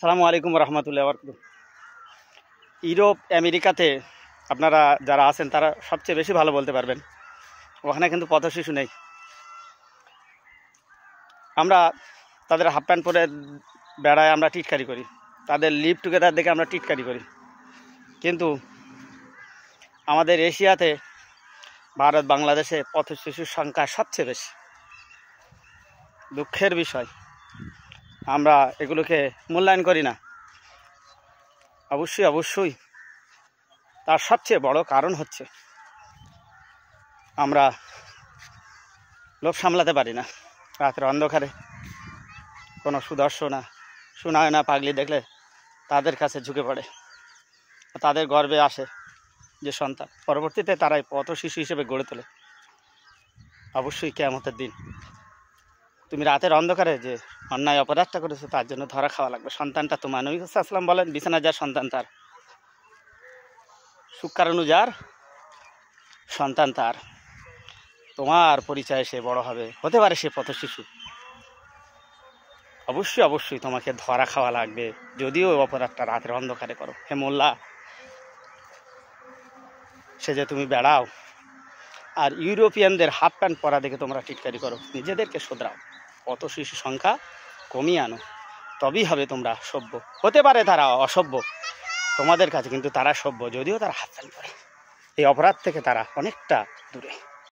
সালামু আলাইকুম রহমতুল্লাহ বরকাতুহু। ইউরোপ আমেরিকাতে আপনারা যারা আছেন তারা সবচেয়ে বেশি ভালো বলতে পারবেন। ওখানে কিন্তু পথ শিশু নেই। আমরা তাদের হাফ প্যান্ট পরে বেড়ায় আমরা টিটকারি করি, তাদের লিভ টুগেদার দেখে আমরা টিটকারি করি। কিন্তু আমাদের এশিয়াতে ভারত বাংলাদেশে পথ শিশুর সংখ্যা সবচেয়ে বেশি। দুঃখের বিষয়, আমরা এগুলোকে মূল্যায়ন করি না। অবশ্যই তার সবচেয়ে বড় কারণ হচ্ছে আমরা লোভ সামলাতে পারি না। রাতের অন্ধকারে কোনো সুনয়না পাগলি দেখলে তাদের কাছে ঝুঁকে পড়ে, তাদের গর্বে আসে যে সন্তান, পরবর্তীতে তারাই পথ শিশু হিসেবে গড়ে তোলে। অবশ্যই কিয়ামতের দিন তুমি রাতের অন্ধকারে যে অন্যায় অপরাধটা করেছো তার জন্য ধরা খাওয়া লাগবে। সন্তানটা তোমার, নবী সাল্লাল্লাহু আলাইহি বলেন, বিছানা যার সন্তান তার, শুক্রাণু যার সন্তান তার। তোমার পরিচয়ে সে বড় হবে, হতে পারে সে পথ শিশু। অবশ্যই তোমাকে ধরা খাওয়া লাগবে, যদিও অপরাধটা রাতের অন্ধকারে করো। হে মোল্লা, সে যে তুমি বেড়াও আর ইউরোপিয়ানদের হাফ প্যান্ট পরা দেখে তোমরা টিটকারি করো, নিজেদেরকে শোধরাও। পথ শিশু সংখ্যা কমিয়ে আনো, তবেই হবে তোমরা সভ্য। হতে পারে তারা অসভ্য তোমাদের কাছে, কিন্তু তারা সভ্য, যদিও তারা হাফ প্যান্ট পরে। এই অপরাধ থেকে তারা অনেকটা দূরে।